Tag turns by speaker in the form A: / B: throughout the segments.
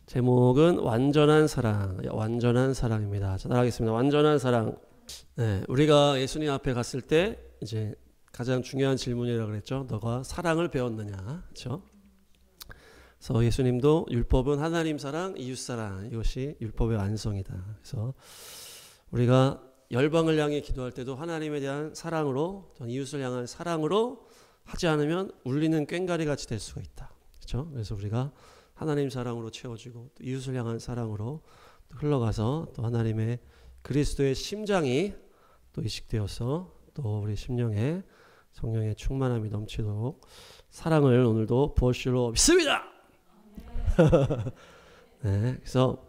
A: 제목은 완전한 사랑, 완전한 사랑입니다. 자, 따라하겠습니다. 완전한 사랑. 네, 우리가 예수님 앞에 갔을 때 이제 가장 중요한 질문이라고 그랬죠. 너가 사랑을 배웠느냐, 그렇죠? 그래서 예수님도 율법은 하나님 사랑, 이웃 사랑, 이것이 율법의 완성이다. 그래서 우리가 열방을 향해 기도할 때도 하나님에 대한 사랑으로, 이웃을 향한 사랑으로 하지 않으면 울리는 꽹과리 같이 될 수가 있다. 그렇죠? 그래서 우리가 하나님 사랑으로 채워지고 또 이웃을 향한 사랑으로 또 흘러가서 또 하나님의 그리스도의 심장이 또 이식되어서 또 우리 심령에 성령의 충만함이 넘치도록 사랑을 오늘도 부어주시려 믿습니다. 네, 그래서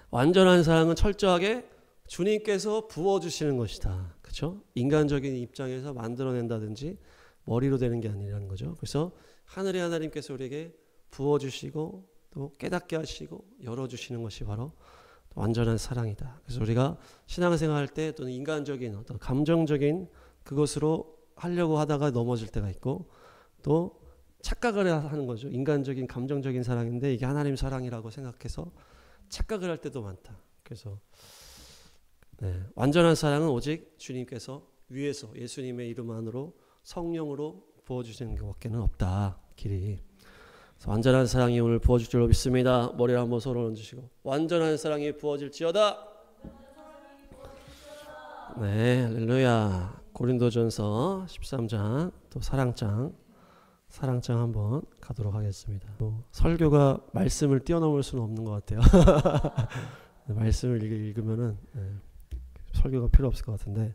A: 완전한 사랑은 철저하게 주님께서 부어주시는 것이다. 그렇죠? 인간적인 입장에서 만들어낸다든지 머리로 되는 게 아니라는 거죠. 그래서 하늘의 하나님께서 우리에게 부어주시고 또 깨닫게 하시고 열어주시는 것이 바로 완전한 사랑이다. 그래서 우리가 신앙생활 할 때 또는 인간적인 어떤 감정적인 그것으로 하려고 하다가 넘어질 때가 있고 또 착각을 하는 거죠. 인간적인 감정적인 사랑인데 이게 하나님 사랑이라고 생각해서 착각을 할 때도 많다. 그래서 완전한 사랑은 오직 주님께서 위에서 예수님의 이름 안으로 성령으로 부어주시는 것밖에는 없다. 길이. 완전한 사랑이 오늘 부어질 줄로 믿습니다. 머리를 한번 서로 얹으시고 완전한 사랑이 부어질지어다. 네, 할렐루야. 고린도전서 13장 또 사랑장 한번 가도록 하겠습니다. 설교가 말씀을 뛰어넘을 수는 없는 것 같아요. 말씀을 읽으면은 설교가 필요 없을 것 같은데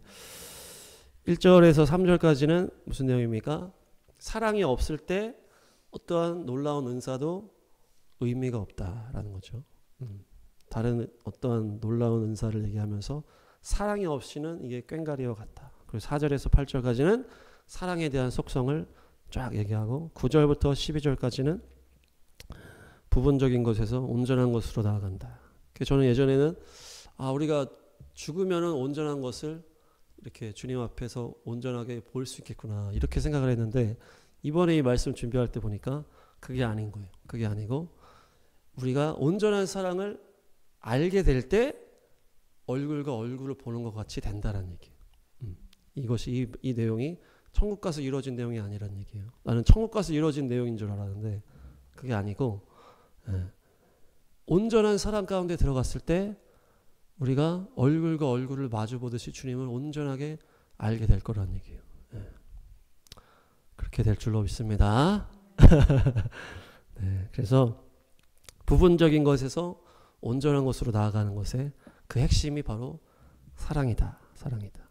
A: 1절에서 3절까지는 무슨 내용입니까? 사랑이 없을 때 어떠한 놀라운 은사도 의미가 없다라는 거죠. 다른 어떠한 놀라운 은사를 얘기하면서 사랑이 없이는 이게 꽹과리와 같다. 그리고 4절에서 8절까지는 사랑에 대한 속성을 쫙 얘기하고 9절부터 12절까지는 부분적인 것에서 온전한 것으로 나아간다. 저는 예전에는 우리가 죽으면은 온전한 것을 이렇게 주님 앞에서 온전하게 볼 수 있겠구나 이렇게 생각을 했는데 이번에 이 말씀 준비할 때 보니까 그게 아닌 거예요. 그게 아니고 우리가 온전한 사랑을 알게 될 때 얼굴과 얼굴을 보는 것 같이 된다는 얘기예요. 이것이 이 내용이 천국 가서 이루어진 내용이 아니란 얘기예요. 나는 천국 가서 이루어진 내용인 줄 알았는데 그게 아니고 온전한 사랑 가운데 들어갔을 때 우리가 얼굴과 얼굴을 마주 보듯이 주님을 온전하게 알게 될 거란 얘기예요. 그렇게 될 줄로 믿습니다. 네, 그래서 부분적인 것에서 온전한 것으로 나아가는 것의 그 핵심이 바로 사랑이다. 사랑이다.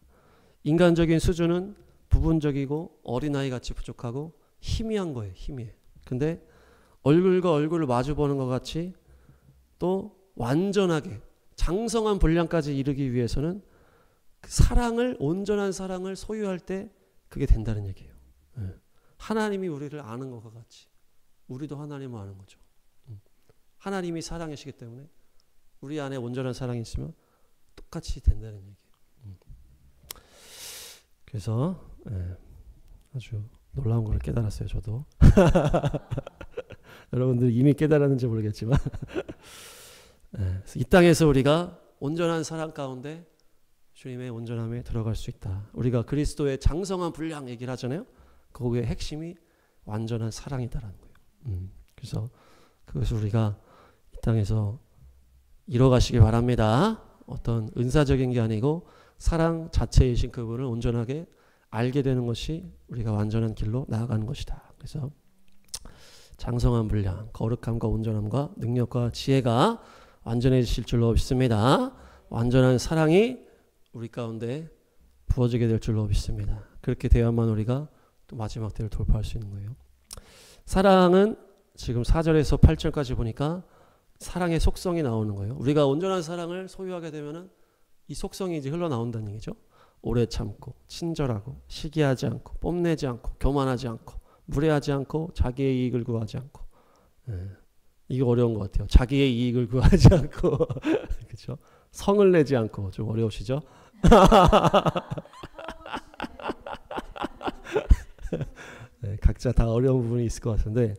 A: 인간적인 수준은 부분적이고 어린아이같이 부족하고 희미한 거예요. 희미해. 근데 얼굴과 얼굴을 마주보는 것 같이 또 완전하게 장성한 분량까지 이르기 위해서는 그 사랑을 온전한 사랑을 소유할 때 그게 된다는 얘기예요. 하나님이 우리를 아는 것과 같이 우리도 하나님을 아는 거죠. 하나님이 사랑이시기 때문에 우리 안에 온전한 사랑이 있으면 똑같이 된다는 얘기예요. 그래서 아주 놀라운 걸 깨달았어요. 저도. 여러분들 이미 깨달았는지 모르겠지만 이 땅에서 우리가 온전한 사랑 가운데 주님의 온전함에 들어갈 수 있다. 우리가 그리스도의 장성한 분량 얘기를 하잖아요. 거기에 핵심이 완전한 사랑이다라는 거예요. 그래서 그것을 우리가 이 땅에서 이뤄가시기 바랍니다. 어떤 은사적인 게 아니고 사랑 자체이신 그분을 온전하게 알게 되는 것이 우리가 완전한 길로 나아가는 것이다. 그래서 장성한 분량, 거룩함과 온전함과 능력과 지혜가 완전해지실 줄로 믿습니다. 완전한 사랑이 우리 가운데 부어지게 될 줄로 믿습니다. 그렇게 되어야만 우리가 또 마지막 때를 돌파할 수 있는 거예요. 사랑은 지금 4절에서 8절까지 보니까 사랑의 속성이 나오는 거예요. 우리가 온전한 사랑을 소유하게 되면은 이 속성이 이제 흘러나온다는 얘기죠. 오래 참고, 친절하고, 시기하지 않고, 뽐내지 않고, 교만하지 않고, 무례하지 않고, 자기의 이익을 구하지 않고. 이게 어려운 것 같아요. 자기의 이익을 구하지 않고, 그렇죠? 성을 내지 않고 좀 어려우시죠? 각자 다 어려운 부분이 있을 것 같은데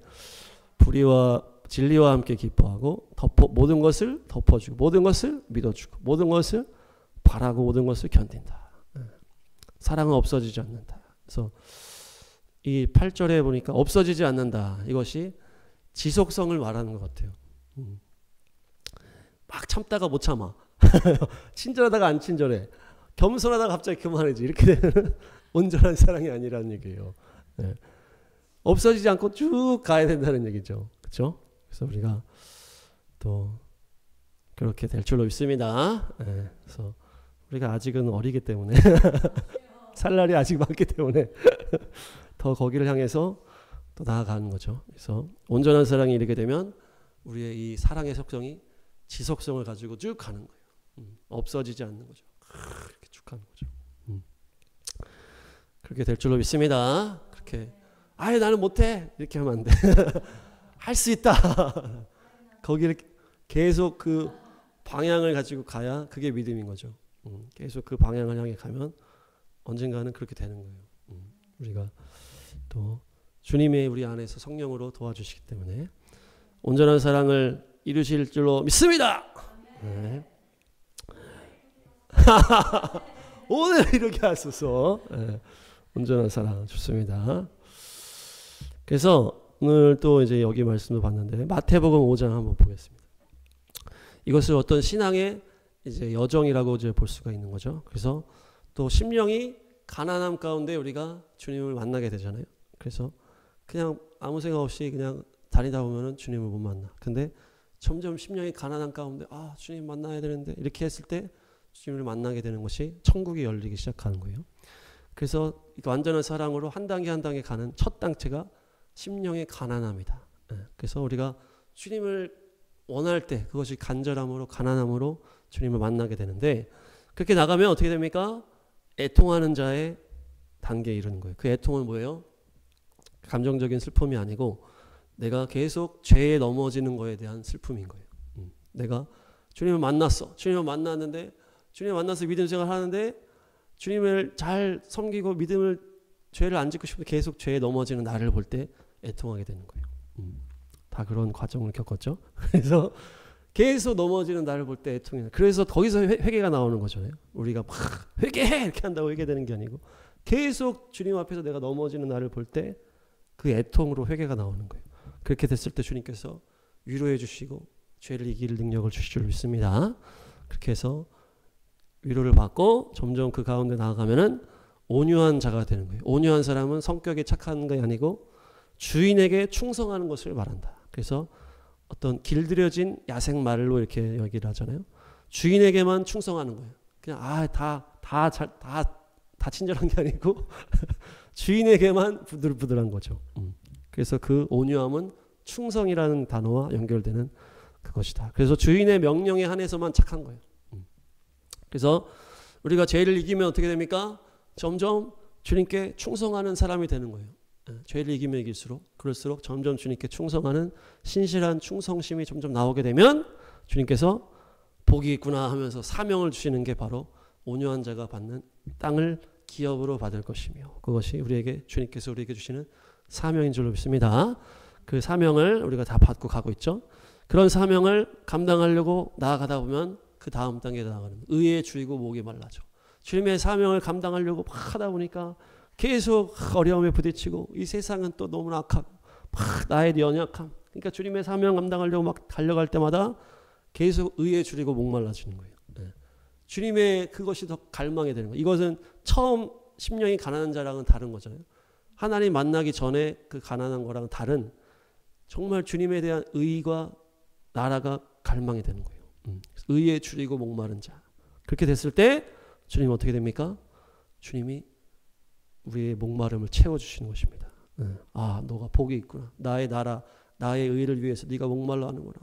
A: 불의와 진리와 함께 기뻐하고 모든 것을 덮어주고 모든 것을 믿어주고 모든 것을 바라고 모든 것을 견딘다. 사랑은 없어지지 않는다. 그래서 이 8절에 보니까 없어지지 않는다. 이것이 지속성을 말하는 것 같아요. 막 참다가 못 참아. 친절하다가 안 친절해. 겸손하다가 갑자기 그만해지. 이렇게 되면 온전한 사랑이 아니라는 얘기예요. 네. 없어지지 않고 쭉 가야 된다는 얘기죠. 그렇죠? 그래서 우리가 또 그렇게 될 줄로 믿습니다. 네. 그래서 우리가 아직은 어리기 때문에 살 날이 아직 많기 때문에 더 거기를 향해서 또 나아가는 거죠. 그래서 온전한 사랑이 이르게 되면 우리의 이 사랑의 속성이 지속성을 가지고 쭉 가는 거예요. 없어지지 않는 거죠. 이렇게 쭉 가는 거죠. 그렇게 될 줄로 믿습니다. 그렇게 아예 나는 못해 이렇게 하면 안 돼. 할 수 있다. 거기를 계속 그 방향을 가지고 가야 그게 믿음인 거죠. 계속 그 방향을 향해 가면 언젠가는 그렇게 되는 거예요. 우리가 또 주님이 우리 안에서 성령으로 도와주시기 때문에 온전한 사랑을 이루실 줄로 믿습니다. 네. 오늘 이렇게 하소서. 네. 온전한 사랑 좋습니다. 그래서 오늘 또 이제 여기 말씀도 봤는데 마태복음 5장 한번 보겠습니다. 이것을 어떤 신앙의 이제 여정이라고 이제 볼 수가 있는 거죠. 그래서 또 심령이 가난함 가운데 우리가 주님을 만나게 되잖아요. 그래서 그냥 아무 생각 없이 그냥 다니다 보면은 주님을 못 만나. 근데 점점 심령이 가난한 가운데 주님 만나야 되는데 이렇게 했을 때 주님을 만나게 되는 것이 천국이 열리기 시작하는 거예요. 그래서 완전한 사랑으로 한 단계 한 단계 가는 첫 단체가 심령의 가난함이다. 그래서 우리가 주님을 원할 때 그것이 간절함으로 가난함으로 주님을 만나게 되는데 그렇게 나가면 어떻게 됩니까? 애통하는 자의 단계에 이르는 거예요. 그 애통은 뭐예요? 감정적인 슬픔이 아니고 내가 계속 죄에 넘어지는 거에 대한 슬픔인 거예요. 내가 주님을 만났어. 주님을 만났는데 주님을 만나서 믿음 생활 하는데 주님을 잘 섬기고 믿음을 죄를 안 짓고 싶은데 계속 죄에 넘어지는 나를 볼 때 애통하게 되는 거예요. 다 그런 과정을 겪었죠. 그래서 계속 넘어지는 나를 볼 때 애통이. 그래서 거기서 회개가 나오는 거잖아요. 우리가 막 회개해 이렇게 한다고 회개되는 게 아니고 계속 주님 앞에서 내가 넘어지는 나를 볼 때 그 애통으로 회개가 나오는 거예요. 그렇게 됐을 때 주님께서 위로해 주시고 죄를 이길 능력을 주실 줄 믿습니다. 그렇게 해서 위로를 받고 점점 그 가운데 나아가면은 온유한 자가 되는 거예요. 온유한 사람은 성격이 착한 게 아니고 주인에게 충성하는 것을 말한다. 그래서 어떤 길들여진 야생 말로 이렇게 얘기를 하잖아요. 주인에게만 충성하는 거예요. 그냥 다 친절한 게 아니고 주인에게만 부들부들한 거죠. 그래서 그 온유함은 충성이라는 단어와 연결되는 그것이다. 그래서 주인의 명령에 한해서만 착한 거예요. 그래서 우리가 죄를 이기면 어떻게 됩니까? 점점 주님께 충성하는 사람이 되는 거예요. 죄를 이기면 이길수록 그럴수록 점점 주님께 충성하는 신실한 충성심이 점점 나오게 되면 주님께서 복이 있구나 하면서 사명을 주시는 게 바로 온유한 자가 받는 땅을 기업으로 받을 것이며 그것이 주님께서 우리에게 주시는 사명인 줄로 믿습니다. 그 사명을 우리가 다 받고 가고 있죠. 그런 사명을 감당하려고 나아가다 보면 그 다음 단계에 나아가는 의에 줄이고 목이 말라져. 주님의 사명을 감당하려고 막 하다 보니까 계속 어려움에 부딪히고 이 세상은 또 너무나 악하고 막 나의 연약함. 그러니까 주님의 사명 감당하려고 막 달려갈 때마다 계속 의에 줄이고 목말라지는 거예요. 주님의 그것이 더 갈망이 되는 거예요. 이것은 처음 심령이 가난한 자랑은 다른 거잖아요. 하나님 만나기 전에 그 가난한 거랑은 다른 정말 주님에 대한 의가 나라가 갈망이 되는 거예요. 의에 줄이고 목마른 자. 그렇게 됐을 때 주님 어떻게 됩니까? 주님이 우리의 목마름을 채워주시는 것입니다. 너가 복이 있구나. 나의 나라, 나의 의를 위해서 네가 목말라 하는구나.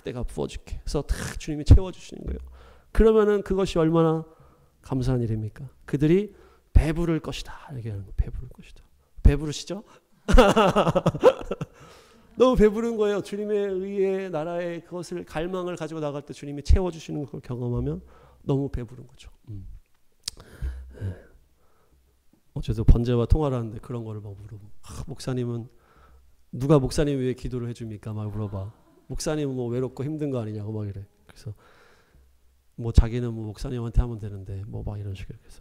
A: 내가 부어줄게. 그래서 주님이 채워주시는 거예요. 그러면은 그것이 얼마나 감사한 일입니까? 그들이 배부를 것이다. 이렇게 하는 거. 배부를 것이다. 배부르시죠? 너무 배부른 거예요. 주님의 의의 나라의 그것을 갈망을 가지고 나갈 때 주님이 채워주시는 걸 경험하면 너무 배부른 거죠. 어제도 번제와 통화를 하는데 그런 거를 막 물어보고 목사님은 누가 목사님 왜 기도를 해줍니까? 막 물어봐. 목사님은 뭐 외롭고 힘든 거 아니냐고 막 이래. 그래서 뭐 자기는 뭐 목사님한테 하면 되는데 뭐 막 이런 식으로 해서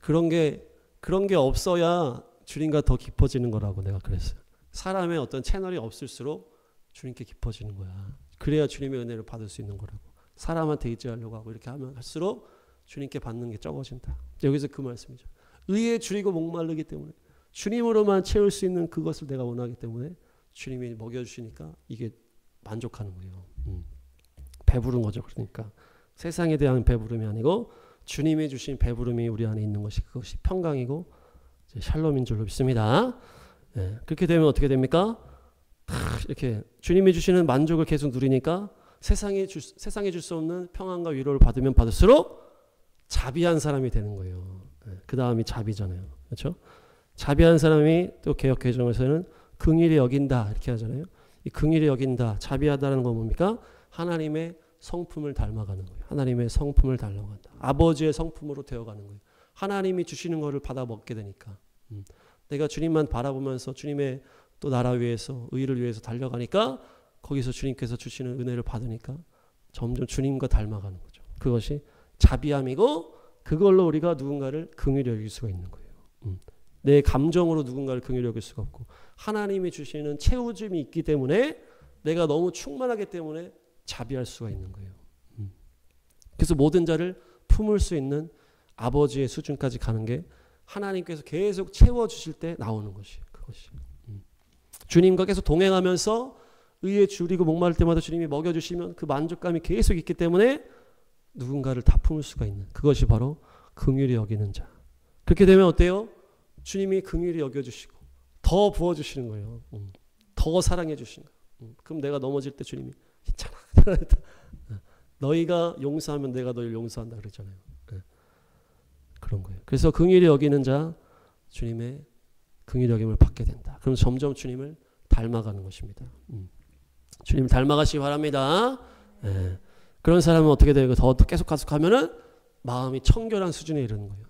A: 그런 게 없어야 주님과 더 깊어지는 거라고 내가 그랬어요. 사람의 어떤 채널이 없을수록 주님께 깊어지는 거야. 그래야 주님의 은혜를 받을 수 있는 거라고. 사람한테 의지하려고 하고 이렇게 하면 할수록 주님께 받는 게 적어진다. 여기서 그 말씀이죠. 의에 줄이고 목마르기 때문에 주님으로만 채울 수 있는 그것을 내가 원하기 때문에 주님이 먹여주시니까 이게 만족하는 거예요. 배부른 거죠. 그러니까 세상에 대한 배부름이 아니고 주님이 주신 배부름이 우리 안에 있는 것이 그것이 평강이고 샬롬인 줄로 믿습니다. 예, 그렇게 되면 어떻게 됩니까? 이렇게 주님이 주시는 만족을 계속 누리니까 세상에 줄 수 없는 평안과 위로를 받으면 받을수록 자비한 사람이 되는 거예요. 예, 그 다음이 자비잖아요. 그렇죠? 자비한 사람이 또 개역 개정에서는 긍휼히 여긴다 이렇게 하잖아요. 이 긍휼히 여긴다, 자비하다는 건 뭡니까? 하나님의 성품을 닮아가는 거예요. 하나님의 성품을 닮아간다. 아버지의 성품으로 되어가는 거예요. 하나님이 주시는 것을 받아 먹게 되니까. 내가 주님만 바라보면서 주님의 또 나라 위해서 의를 위해서 달려가니까 거기서 주님께서 주시는 은혜를 받으니까 점점 주님과 닮아가는 거죠. 그것이 자비함이고 그걸로 우리가 누군가를 긍휼히 여길 수가 있는 거예요. 내 감정으로 누군가를 긍휼히 여길 수가 없고 하나님이 주시는 채워짐이 있기 때문에 내가 너무 충만하기 때문에 자비할 수가 있는 거예요. 그래서 모든 자를 품을 수 있는 아버지의 수준까지 가는 게 하나님께서 계속 채워주실 때 나오는 것이 그것이. 주님과 계속 동행하면서 의에 줄이고 목마를 때마다 주님이 먹여주시면 그 만족감이 계속 있기 때문에 누군가를 다 품을 수가 있는 그것이 바로 긍휼히 여기는 자. 그렇게 되면 어때요? 주님이 긍휼히 여겨주시고 더 부어주시는 거예요. 더 사랑해 주시는 거예요. 그럼 내가 넘어질 때 주님이 괜찮아. 너희가 용서하면 내가 너희를 용서한다 그랬잖아요. 그런 거예요. 그래서 긍휼히 여기는 자 주님의 긍휼히 여김을 받게 된다. 그럼 점점 주님을 닮아가는 것입니다. 주님 닮아가시기 바랍니다. 네. 그런 사람은 어떻게 돼요? 더 계속 가면은 마음이 청결한 수준에 이르는 거예요.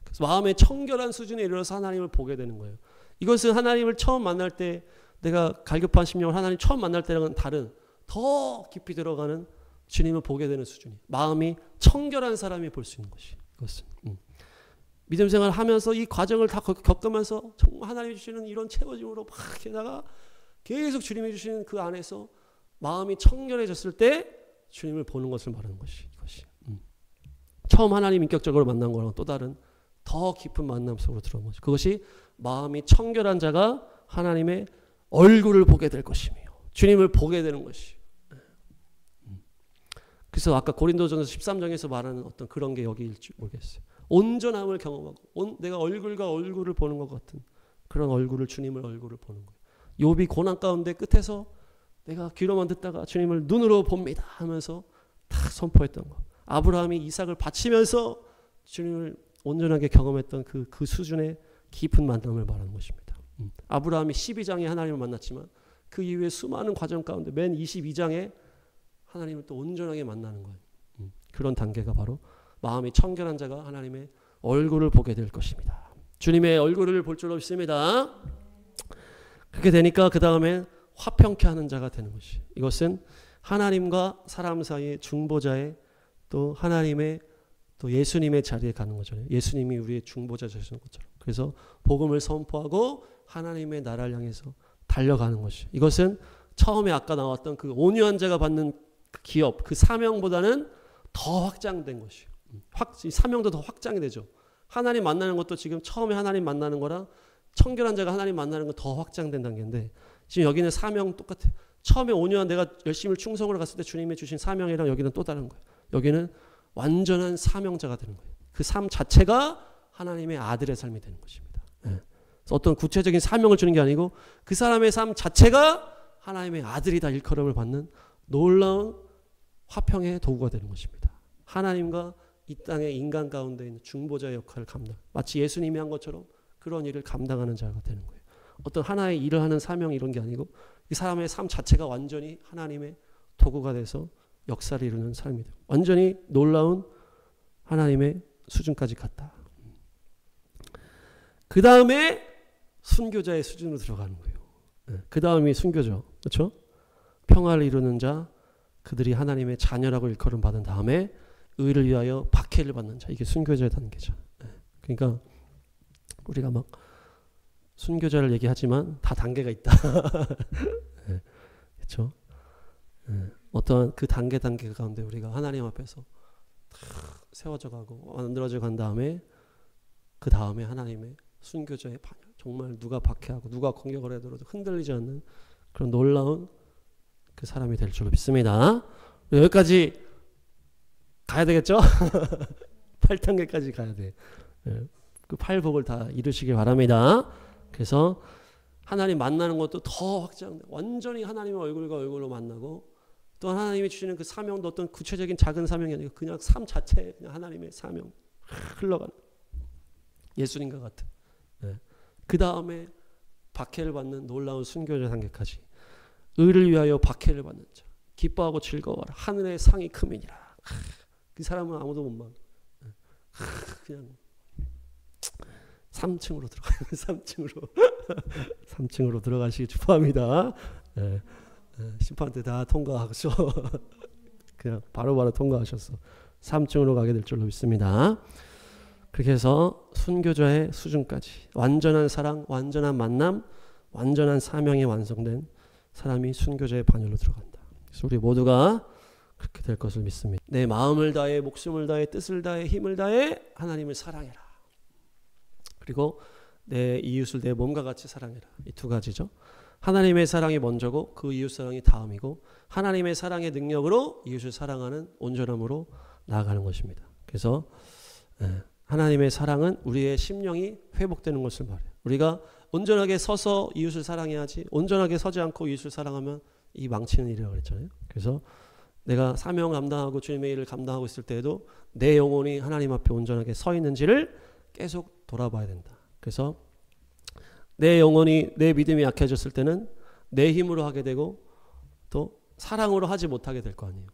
A: 그래서 마음의 청결한 수준에 이르러서 하나님을 보게 되는 거예요. 이것은 하나님을 처음 만날 때 내가 갈급한 심령을 하나님 처음 만날 때랑은 다른 더 깊이 들어가는 주님을 보게 되는 수준이 마음이 청결한 사람이 볼 수 있는 것이 이것은 믿음 생활을 하면서 이 과정을 다 겪으면서 정말 하나님이 주시는 이런 채워짐으로 막 게다가 계속 주님이 주시는 그 안에서 마음이 청결해졌을 때 주님을 보는 것을 말하는 것이 이것이 처음 하나님 인격적으로 만난 거랑 또 다른 더 깊은 만남 속으로 들어온 거죠. 그것이 마음이 청결한 자가 하나님의 얼굴을 보게 될 것이며 주님을 보게 되는 것이. 그래서 아까 고린도전서 13장에서 말하는 어떤 그런 게 여기일지 모르겠어요. 온전함을 경험하고 내가 얼굴과 얼굴을 보는 것 같은 그런 얼굴을 주님을 얼굴을 보는 거예요. 욥이 고난 가운데 끝에서 내가 귀로만 듣다가 주님을 눈으로 봅니다 하면서 다 선포했던 거. 아브라함이 이삭을 바치면서 주님을 온전하게 경험했던 그 수준의 깊은 만남을 말하는 것입니다. 아브라함이 12장에 하나님을 만났지만 그 이후에 수많은 과정 가운데 맨 22장에 하나님을 또 온전하게 만나는 거예요. 그런 단계가 바로 마음이 청결한 자가 하나님의 얼굴을 보게 될 것입니다. 주님의 얼굴을 볼 줄 없습니다. 그렇게 되니까 그 다음에 화평케 하는 자가 되는 것이. 이것은 하나님과 사람 사이의 중보자의 또 하나님의 또 예수님의 자리에 가는 거잖아요. 예수님이 우리의 중보자 되시는 것처럼. 그래서 복음을 선포하고 하나님의 나라를 향해서 달려가는 것이. 이것은 처음에 아까 나왔던 그 온유한 자가 받는 그 기업, 그 사명보다는 더 확장된 것이에요. 사명도 더 확장이 되죠. 하나님 만나는 것도 지금 처음에 하나님 만나는 거랑 청결한 자가 하나님 만나는 건 더 확장된 단계인데 지금 여기는 사명 똑같아요. 처음에 온유한 내가 열심히 충성으로 갔을 때 주님이 주신 사명이랑 여기는 또 다른 거예요. 여기는 완전한 사명자가 되는 거예요. 그 삶 자체가 하나님의 아들의 삶이 되는 것입니다. 네. 어떤 구체적인 사명을 주는 게 아니고 그 사람의 삶 자체가 하나님의 아들이다 일컬음을 받는 놀라운 화평의 도구가 되는 것입니다. 하나님과 이 땅의 인간 가운데 있는 중보자의 역할을 마치 예수님이 한 것처럼 그런 일을 감당하는 자가 되는 거예요. 어떤 하나의 일을 하는 사명 이런 게 아니고 이 사람의 삶 자체가 완전히 하나님의 도구가 돼서 역사를 이루는 삶이 돼요. 완전히 놀라운 하나님의 수준까지 갔다. 그 다음에 순교자의 수준으로 들어가는 거예요. 그 다음이 순교죠. 그렇죠? 평화를 이루는 자, 그들이 하나님의 자녀라고 일컬음 받은 다음에 의를 위하여 박해를 받는 자. 이게 순교자의 단계죠. 그러니까 우리가 막 순교자를 얘기하지만 다 단계가 있다. 그렇죠? 어떠한 그 단계 가운데 우리가 하나님 앞에서 세워져 가고 만들어져 간 다음에 그 다음에 하나님의 순교자의 반열, 정말 누가 박해하고 누가 공격을 해도 흔들리지 않는 그런 놀라운 그 사람이 될 줄로 믿습니다. 여기까지 가야 되겠죠? 8단계까지 가야 돼. 그 8복을 다 이루시길 바랍니다. 그래서 하나님 만나는 것도 더 확장, 완전히 하나님의 얼굴과 얼굴로 만나고 또 하나님이 주시는 그 사명도 어떤 구체적인 작은 사명이 아니고 그냥 삶 자체, 그냥 하나님의 사명 흘러가는 예수님과 같은. 그 다음에 박해를 받는 놀라운 순교자 단계까지 의를 위하여 박해를 받는 자, 기뻐하고 즐거워하라, 하늘의 상이 크민이라. 그 사람은 아무도 못 막아. 그냥 3층으로 들어가요. 3층으로 들어가시기 축복합니다. 심판대 다 통과하셔. 그냥 바로바로 통과하셔서 3층으로 가게 될 줄로 믿습니다. 그렇게 해서 순교자의 수준까지 완전한 사랑, 완전한 만남, 완전한 사명이 완성된 사람이 순교자의 반열로 들어간다. 그래서 우리 모두가 그렇게 될 것을 믿습니다. 내 마음을 다해, 목숨을 다해, 뜻을 다해, 힘을 다해 하나님을 사랑해라. 그리고 내 이웃을 내 몸과 같이 사랑해라. 이 두 가지죠. 하나님의 사랑이 먼저고 그 이웃 사랑이 다음이고 하나님의 사랑의 능력으로 이웃을 사랑하는 온전함으로 나아가는 것입니다. 그래서 하나님의 사랑은 우리의 심령이 회복되는 것을 말해요. 우리가 온전하게 서서 이웃을 사랑해야지 온전하게 서지 않고 이웃을 사랑하면 이 망치는 일이라고 그랬잖아요. 그래서 내가 사명 감당하고 주님의 일을 감당하고 있을 때에도 내 영혼이 하나님 앞에 온전하게 서 있는지를 계속 돌아봐야 된다. 그래서 내 영혼이, 내 믿음이 약해졌을 때는 내 힘으로 하게 되고 또 사랑으로 하지 못하게 될 거 아니에요.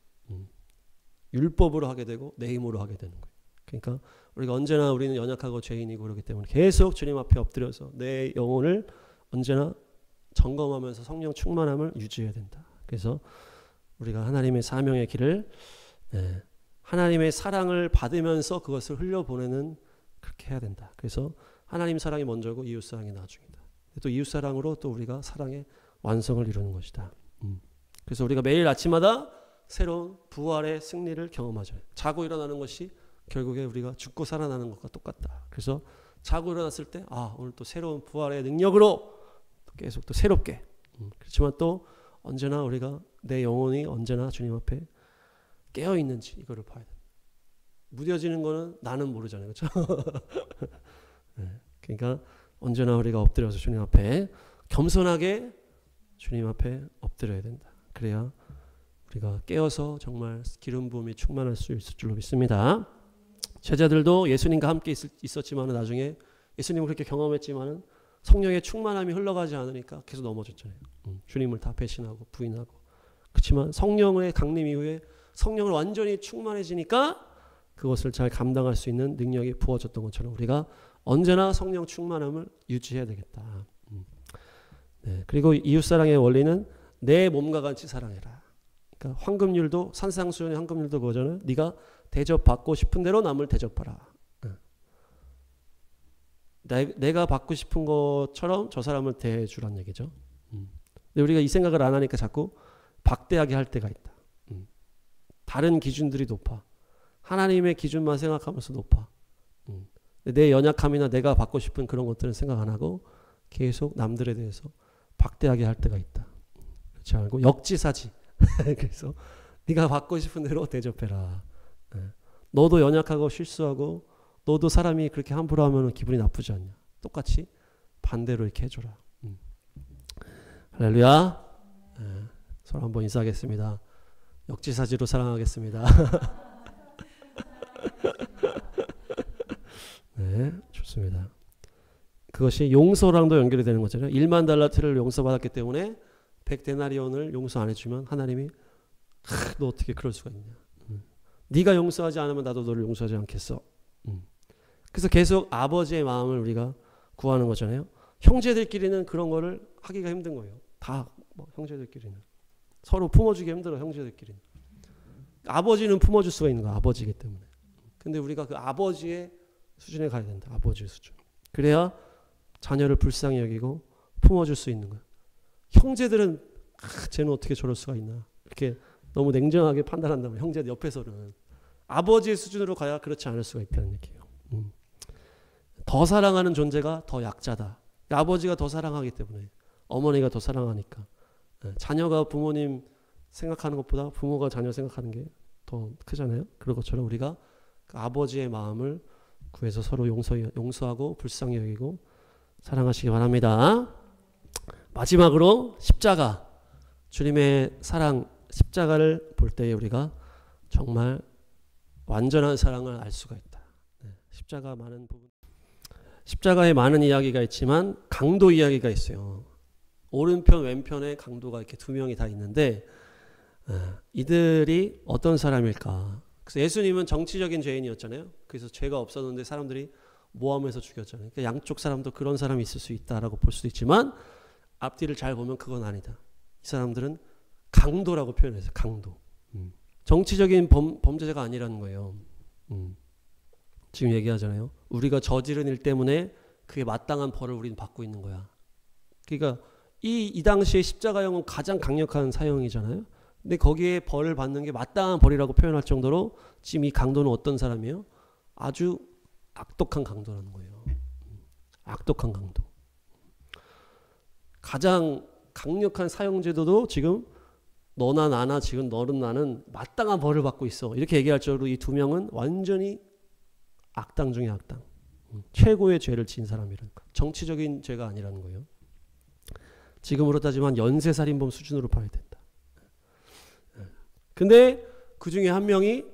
A: 율법으로 하게 되고 내 힘으로 하게 되는 거예요. 그러니까 우리가 언제나 우리는 연약하고 죄인이고 그렇기 때문에 계속 주님 앞에 엎드려서 내 영혼을 언제나 점검하면서 성령 충만함을 유지해야 된다. 그래서 우리가 하나님의 사명의 길을 하나님의 사랑을 받으면서 그것을 흘려보내는 그렇게 해야 된다. 그래서 하나님 사랑이 먼저고 이웃 사랑이 나중이다. 또 이웃 사랑으로 또 우리가 사랑의 완성을 이루는 것이다. 그래서 우리가 매일 아침마다 새로운 부활의 승리를 경험하죠. 자고 일어나는 것이 결국에 우리가 죽고 살아나는 것과 똑같다. 그래서 자고 일어났을 때 오늘 또 새로운 부활의 능력으로 계속 또 새롭게 그렇지만 또 언제나 우리가 내 영혼이 언제나 주님 앞에 깨어 있는지 이거를 봐야 돼. 무뎌지는 거는 나는 모르잖아요. 그렇죠? 그러니까 언제나 우리가 엎드려서 주님 앞에 겸손하게 주님 앞에 엎드려야 된다. 그래야 우리가 깨어서 정말 기름 부음이 충만할 수 있을 줄로 믿습니다. 제자들도 예수님과 함께 있었지만 나중에 예수님을 그렇게 경험했지만 성령의 충만함이 흘러가지 않으니까 계속 넘어졌잖아요. 주님을 다 배신하고 부인하고. 그렇지만 성령의 강림 이후에 성령을 완전히 충만해지니까 그것을 잘 감당할 수 있는 능력이 부어졌던 것처럼 우리가 언제나 성령 충만함을 유지해야 되겠다. 그리고 이웃사랑의 원리는 내 몸과 같이 사랑해라. 그러니까 황금률도 산상수훈의 황금률도 그거잖아요. 네가 대접받고 싶은 대로 남을 대접하라. 내가 받고 싶은 것처럼 저 사람을 대해주란 얘기죠. 근데 우리가 이 생각을 안 하니까 자꾸 박대하게 할 때가 있다. 다른 기준들이 높아. 하나님의 기준만 생각하면서 높아. 내 연약함이나 내가 받고 싶은 그런 것들은 생각 안 하고 계속 남들에 대해서 박대하게 할 때가 있다. 그렇지 않고 역지사지. 그래서 네가 받고 싶은 대로 대접해라. 너도 연약하고 실수하고 너도 사람이 그렇게 함부로 하면 기분이 나쁘지 않냐. 똑같이 반대로 이렇게 해줘라. 할렐루야. 서로 한번 인사하겠습니다. 역지사지로 사랑하겠습니다. 네, 좋습니다. 그것이 용서랑도 연결이 되는 거잖아요. 1만 달란트를 용서받았기 때문에 100데나리온을 용서 안 해주면 하나님이 너 어떻게 그럴 수가 있냐. 네가 용서하지 않으면 나도 너를 용서하지 않겠어. 그래서 계속 아버지의 마음을 우리가 구하는 거잖아요. 형제들끼리는 그런 거를 하기가 힘든 거예요. 다 뭐 형제들끼리는 서로 품어주기 힘들어. 형제들끼리는 아버지는 품어줄 수가 있는 거야. 아버지이기 때문에. 근데 우리가 그 아버지의 수준에 가야 된다. 아버지의 수준. 그래야 자녀를 불쌍히 여기고 품어줄 수 있는 거야. 형제들은 쟤는 어떻게 저럴 수가 있나 이렇게 너무 냉정하게 판단한다면 형제들 옆에서는 아버지의 수준으로 가야 그렇지 않을 수가 있다는 얘기예요. 더 사랑하는 존재가 더 약자다. 아버지가 더 사랑하기 때문에 어머니가 더 사랑하니까 자녀가 부모님 생각하는 것보다 부모가 자녀 생각하는 게 더 크잖아요. 그런 것처럼 우리가 그 아버지의 마음을 구해서 서로 용서하고 불쌍히 여기고 사랑하시기 바랍니다. 마지막으로 십자가, 주님의 사랑, 십자가를 볼 때에 우리가 정말 완전한 사랑을 알 수가 있다. 십자가에 많은 이야기가 있지만 강도 이야기가 있어요. 오른편 왼편에 강도가 이렇게 두 명이 다 있는데 이들이 어떤 사람일까? 그래서 예수님은 정치적인 죄인이었잖아요. 그래서 죄가 없었는데 사람들이 모함해서 죽였잖아요. 그러니까 양쪽 사람도 그런 사람이 있을 수 있다라고 볼 수도 있지만 앞뒤를 잘 보면 그건 아니다. 이 사람들은 강도라고 표현했어요. 강도. 정치적인 범죄자가 아니라는 거예요. 지금 얘기하잖아요. 우리가 저지른 일 때문에 그게 마땅한 벌을 우리는 받고 있는 거야. 그러니까 이 당시에 십자가형은 가장 강력한 사형이잖아요. 근데 거기에 벌을 받는 게 마땅한 벌이라고 표현할 정도로 지금 이 강도는 어떤 사람이에요? 아주 악독한 강도라는 거예요. 악독한 강도. 가장 강력한 사형제도도 지금 너나 나나 지금 너는 나는 마땅한 벌을 받고 있어. 이렇게 얘기할 정도로 이 두 명은 완전히 악당 중에 악당. 최고의 죄를 지은 사람이라니까. 정치적인 죄가 아니라는 거예요. 지금으로 따지면 연쇄살인범 수준으로 봐야 된다. 근데 그 중에 한 명이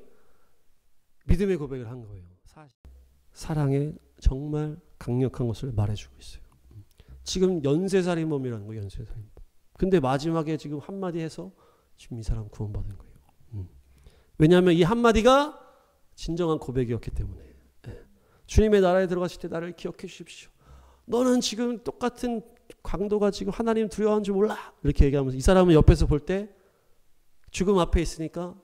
A: 믿음의 고백을 한 거예요. 사랑의 정말 강력한 것을 말해주고 있어요. 지금 연쇄살인범이라는 거예요. 연쇄살인범. 근데 마지막에 지금 한마디 해서 지금 이 사람 구원받은 거예요. 왜냐하면 이 한마디가 진정한 고백이었기 때문에. 주님의 나라에 들어가실 때 나를 기억해 주십시오. 너는 지금 똑같은 강도가 지금 하나님 두려워하는 줄 몰라. 이렇게 얘기하면서 이 사람은 옆에서 볼 때 죽음 앞에 있으니까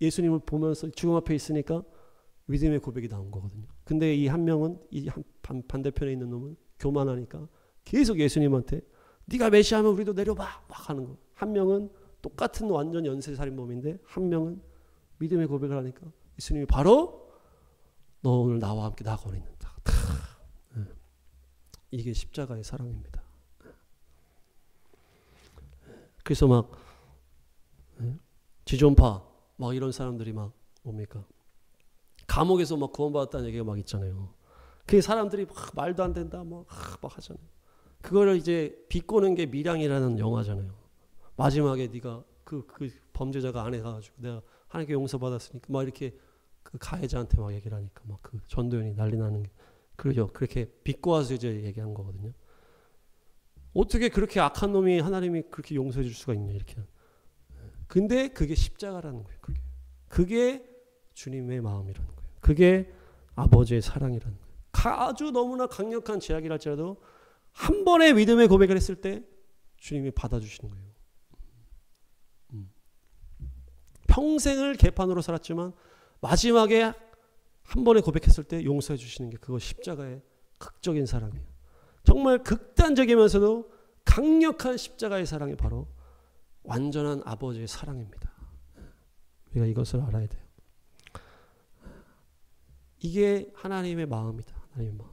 A: 예수님을 보면서 죽음 앞에 있으니까 믿음의 고백이 나온 거거든요. 근데 이 한 명은 이 반대편에 있는 놈은 교만하니까 계속 예수님한테 네가 메시아면 우리도 내려봐 막 하는 거. 한 명은 똑같은 완전 연쇄살인범인데 한 명은 믿음의 고백을 하니까 예수님이 바로 너 오늘 나와 함께 나가고 있는다. 이게 십자가의 사랑입니다. 그래서 막 지존파 막 이런 사람들이 막 뭡니까? 감옥에서 막 구원받았다는 얘기가 막 있잖아요. 그 사람들이 막 말도 안 된다 막 하잖아요. 그거를 이제 비꼬는 게 밀양이라는 영화잖아요. 마지막에 네가 그 범죄자가 안에 가가지고 내가 하나님께 용서받았으니까 막 이렇게 그 가해자한테 막 얘기를 하니까 막 그 전도연이 난리 나는 게 그러죠. 그렇게 비꼬아서 이제 얘기한 거거든요. 어떻게 그렇게 악한 놈이 하나님이 그렇게 용서해 줄 수가 있냐 이렇게. 근데 그게 십자가라는 거예요. 그게 주님의 마음이라는 거예요. 그게 아버지의 사랑이라는 거예요. 아주 너무나 강력한 제약이랄지라도 한 번의 믿음의 고백을 했을 때 주님이 받아주시는 거예요. 평생을 개판으로 살았지만 마지막에 한 번에 고백했을 때 용서해 주시는 게 그거 십자가의 극적인 사랑이에요. 정말 극단적이면서도 강력한 십자가의 사랑이 바로 완전한 아버지의 사랑입니다. 우리가 이것을 알아야 돼요. 이게 하나님의 마음이다. 하나님의 마음.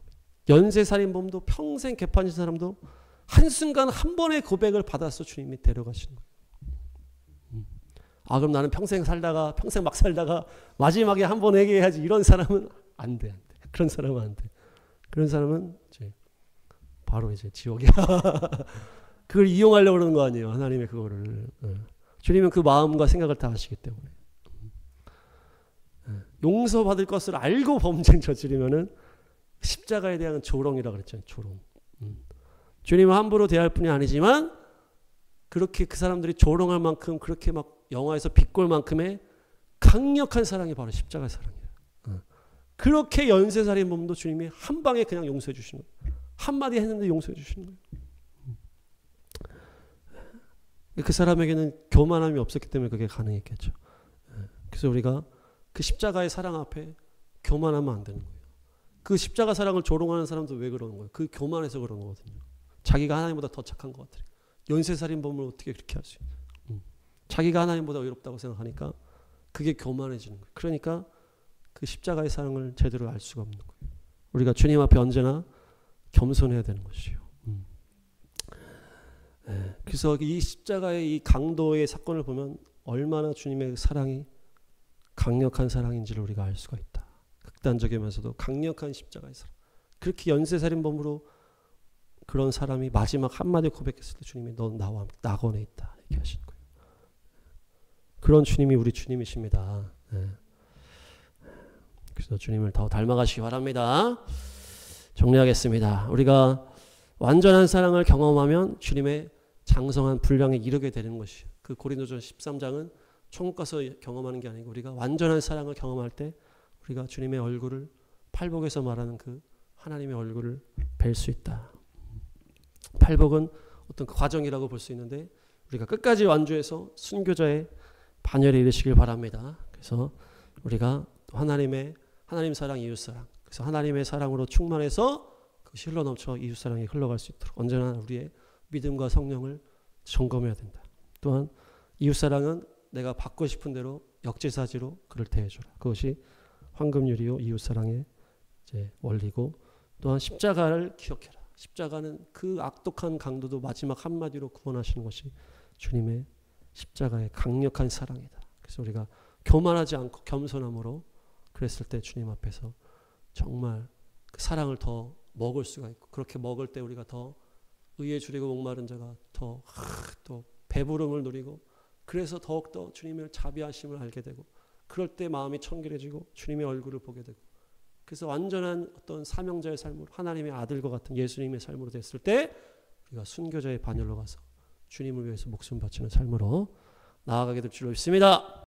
A: 연쇄살인범도 평생 개판인 사람도 한순간 한 번의 고백을 받아서 주님이 데려가시는 거예요. 그럼 나는 평생 막 살다가 마지막에 한 번 회개해야지. 이런 사람은 안 돼. 그런 사람은 안 돼. 그런 사람은 이제 바로 이제 지옥이야. 그걸 이용하려고 그러는 거 아니에요. 하나님의 그거를. 주님은 그 마음과 생각을 다 아시기 때문에. 용서받을 것을 알고 범죄를 저지르면은 십자가에 대한 조롱이라고 그랬잖아요. 조롱. 주님은 함부로 대할 뿐이 아니지만 그렇게 그 사람들이 조롱할 만큼 그렇게 막 영화에서 비꼴 만큼의 강력한 사랑이 바로 십자가의 사랑이에요. 그렇게 연쇄살인범도 주님이 한 방에 그냥 용서해 주시는 거예요. 한마디 했는데 용서해 주시는 거예요. 그 사람에게는 교만함이 없었기 때문에 그게 가능했겠죠. 그래서 우리가 그 십자가의 사랑 앞에 교만하면 안 되는 거예요. 그 십자가 사랑을 조롱하는 사람도 왜 그러는 거예요? 그 교만해서 그런 거거든요. 자기가 하나님보다 더 착한 것 같아요. 연쇄살인범을 어떻게 그렇게 할 수 있어요? 자기가 하나님보다 의롭다고 생각하니까 그게 교만해지는 거예요. 그러니까 그 십자가의 사랑을 제대로 알 수가 없는 거예요. 우리가 주님 앞에 언제나 겸손해야 되는 것이요. 그래서 이 십자가의 이 강도의 사건을 보면 얼마나 주님의 사랑이 강력한 사랑인지를 우리가 알 수가 있다. 극단적이면서도 강력한 십자가의 사랑. 그렇게 연쇄살인범으로 그런 사람이 마지막 한마디 고백했을 때 주님이 너 나와 낙원에 있다 얘기하시는 거예요. 그런 주님이 우리 주님이십니다. 그래서 주님을 더 닮아가시기 바랍니다. 정리하겠습니다. 우리가 완전한 사랑을 경험하면 주님의 장성한 분량에 이르게 되는 것이에요. 그 고린도전 13장은 천국 가서 경험하는 게 아니고 우리가 완전한 사랑을 경험할 때 우리가 주님의 얼굴을 팔복에서 말하는 그 하나님의 얼굴을 뵐 수 있다. 팔복은 어떤 그 과정이라고 볼 수 있는데 우리가 끝까지 완주해서 순교자의 반열에 이르시길 바랍니다. 그래서 우리가 하나님 사랑, 이웃 사랑, 그래서 하나님의 사랑으로 충만해서 그것이 흘러넘쳐 이웃 사랑이 흘러갈 수 있도록 언제나 우리의 믿음과 성령을 점검해야 된다. 또한 이웃 사랑은 내가 받고 싶은 대로 역지사지로 그를 대해줘라. 그것이 황금유리요 이웃 사랑의 이제 원리고, 또한 십자가를 기억해라. 십자가는 그 악독한 강도도 마지막 한마디로 구원하시는 것이 주님의 십자가의 강력한 사랑이다. 그래서 우리가 교만하지 않고 겸손함으로 그랬을 때 주님 앞에서 정말 그 사랑을 더 먹을 수가 있고, 그렇게 먹을 때 우리가 더 의에 줄이고 목마른 자가 더 또 배부름을 누리고, 그래서 더욱더 주님의 자비하심을 알게 되고, 그럴 때 마음이 청결해지고 주님의 얼굴을 보게 되고, 그래서 완전한 어떤 사명자의 삶으로 하나님의 아들과 같은 예수님의 삶으로 됐을 때 우리가 순교자의 반열로 가서 주님을 위해서 목숨 바치는 삶으로 나아가게 될 줄로 믿습니다.